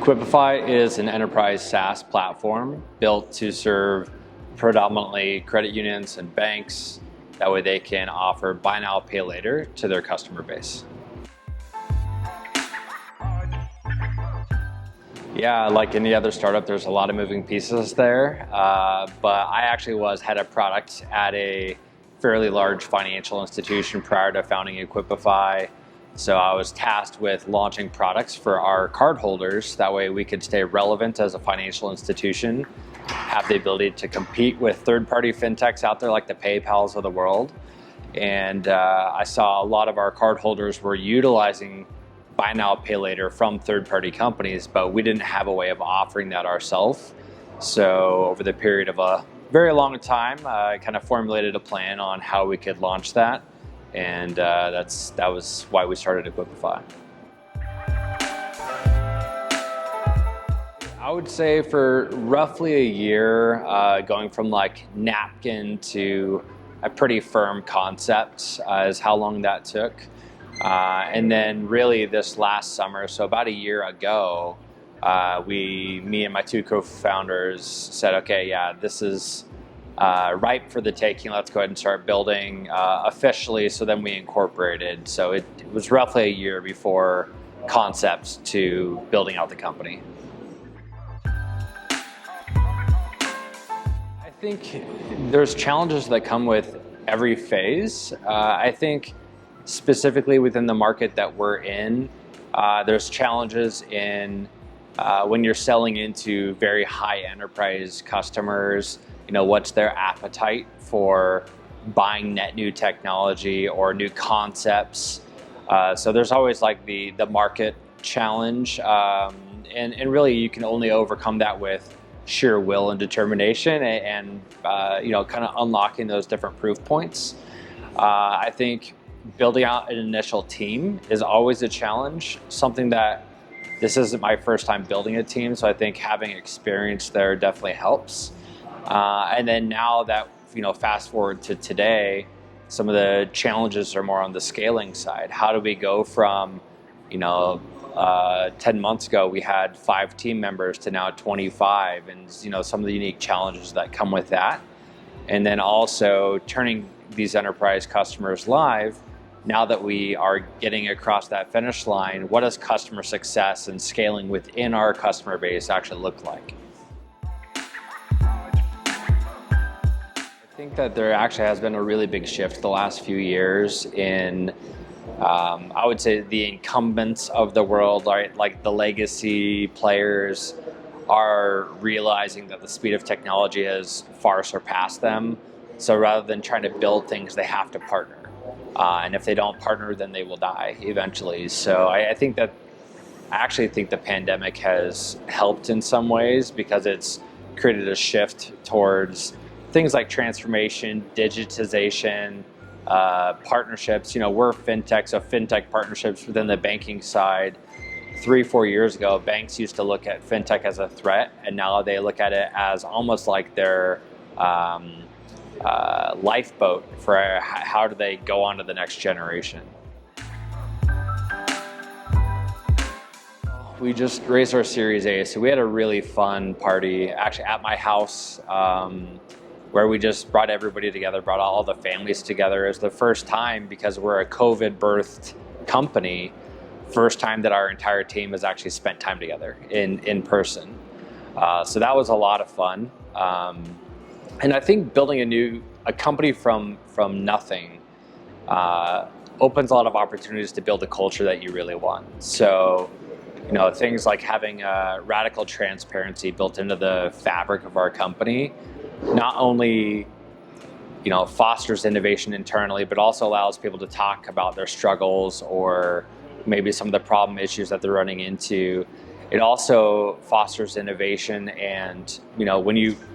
Equipifi is an enterprise SaaS platform built to serve predominantly credit unions and banks. That way they can offer buy now, pay later to their customer base. Yeah, like any other startup, there's a lot of moving pieces there, but I actually was head of product at a fairly large financial institution prior to founding Equipifi. So I was tasked with launching products for our cardholders. That way we could stay relevant as a financial institution, have the ability to compete with third-party fintechs out there like the PayPals of the world. And I saw a lot of our cardholders were utilizing buy now, pay later from third-party companies, but we didn't have a way of offering that ourselves. So over the period of a very long time, I kind of formulated a plan on how we could launch that. And that was why we started Equipifi. I would say for roughly a year, going from like napkin to a pretty firm concept is how long that took. And then really this last summer, so about a year ago, me and my two co-founders said, okay, yeah, this is ripe for the taking. Let's go ahead and start building officially. So then we incorporated. So it was roughly a year before concepts to building out the company. I think there's challenges that come with every phase. I think specifically within the market that we're in, there's challenges in when you're selling into very high enterprise customers. You know, what's their appetite for buying net new technology or new concepts? So there's always like the market challenge, and really you can only overcome that with sheer will and determination and you know, kind of unlocking those different proof points. I think building out an initial team is always a challenge, something that this isn't my first time building a team, so I think having experience there definitely helps. And then now that, you know, fast forward to today, some of the challenges are more on the scaling side. How do we go from, you know, 10 months ago we had 5 team members to now 25, and you know, some of the unique challenges that come with that. And then also turning these enterprise customers live. Now that we are getting across that finish line, what does customer success and scaling within our customer base actually look like? I think that there actually has been a really big shift the last few years in, I would say, the incumbents of the world, right? Like the legacy players are realizing that the speed of technology has far surpassed them. So rather than trying to build things, they have to partner. And if they don't partner, then they will die eventually. So I actually think the pandemic has helped in some ways because it's created a shift towards things like transformation, digitization, partnerships. You know, we're fintech, so fintech partnerships within the banking side. 3-4 years ago, banks used to look at fintech as a threat, and now they look at it as almost like their lifeboat for how do they go on to the next generation. We just raised our Series A, so we had a really fun party actually at my house, where we just brought everybody together, brought all the families together. It was the first time, because we're a COVID-birthed company, first time that our entire team has actually spent time together in person. So that was a lot of fun. And I think building a company from nothing opens a lot of opportunities to build a culture that you really want. So, you know, things like having radical transparency built into the fabric of our company not only, you know, fosters innovation internally, but also allows people to talk about their struggles or maybe some of the problem issues that they're running into. It also fosters innovation, and you know,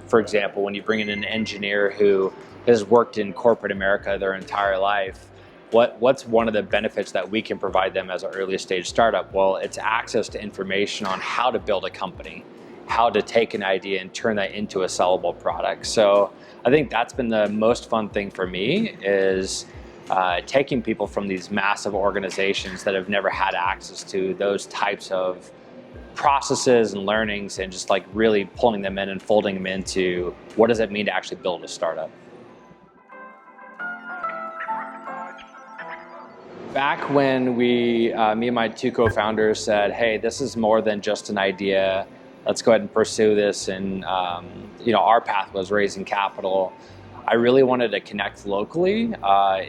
for example, when you bring in an engineer who has worked in corporate America their entire life, what's one of the benefits that we can provide them as an early stage startup? Well, it's access to information on how to build a company, how to take an idea and turn that into a sellable product. So I think that's been the most fun thing for me, is taking people from these massive organizations that have never had access to those types of processes and learnings and just like really pulling them in and folding them into what does it mean to actually build a startup. Back when me and my two co-founders said, hey, this is more than just an idea, let's go ahead and pursue this, and our path was raising capital. I really wanted to connect locally.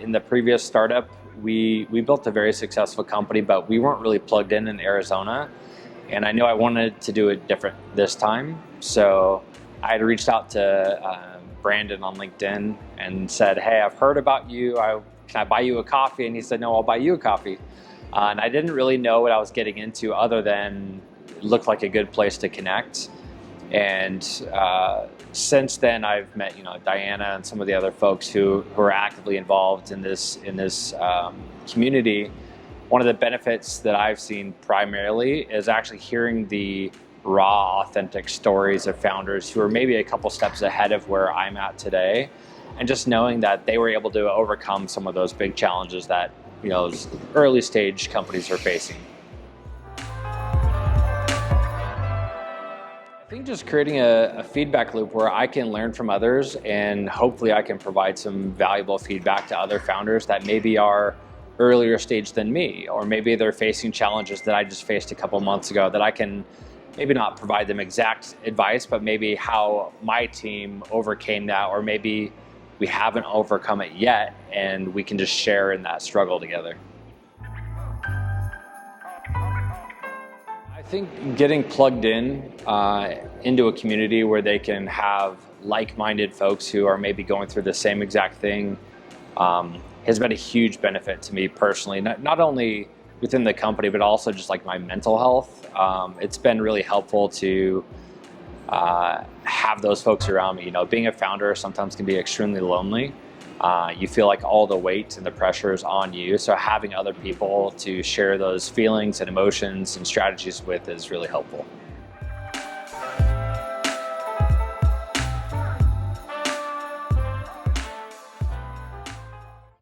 In the previous startup, we built a very successful company, but we weren't really plugged in Arizona. And I knew I wanted to do it different this time. So I had reached out to Brandon on LinkedIn and said, hey, I've heard about you. Can I buy you a coffee? And he said, no, I'll buy you a coffee. And I didn't really know what I was getting into other than it looked like a good place to connect. And since then, I've met Diana and some of the other folks who are actively involved in this community. One of the benefits that I've seen primarily is actually hearing the raw, authentic stories of founders who are maybe a couple steps ahead of where I'm at today, and just knowing that they were able to overcome some of those big challenges that those early stage companies are facing. I think just creating a feedback loop where I can learn from others, and hopefully I can provide some valuable feedback to other founders that maybe are earlier stage than me, or maybe they're facing challenges that I just faced a couple months ago, that I can maybe not provide them exact advice, but maybe how my team overcame that, or maybe we haven't overcome it yet and we can just share in that struggle together. I think getting plugged in into a community where they can have like-minded folks who are maybe going through the same exact thing has been a huge benefit to me personally, not only within the company, but also just like my mental health. It's been really helpful to have those folks around me. Being a founder sometimes can be extremely lonely. You feel like all the weight and the pressure is on you. So having other people to share those feelings and emotions and strategies with is really helpful.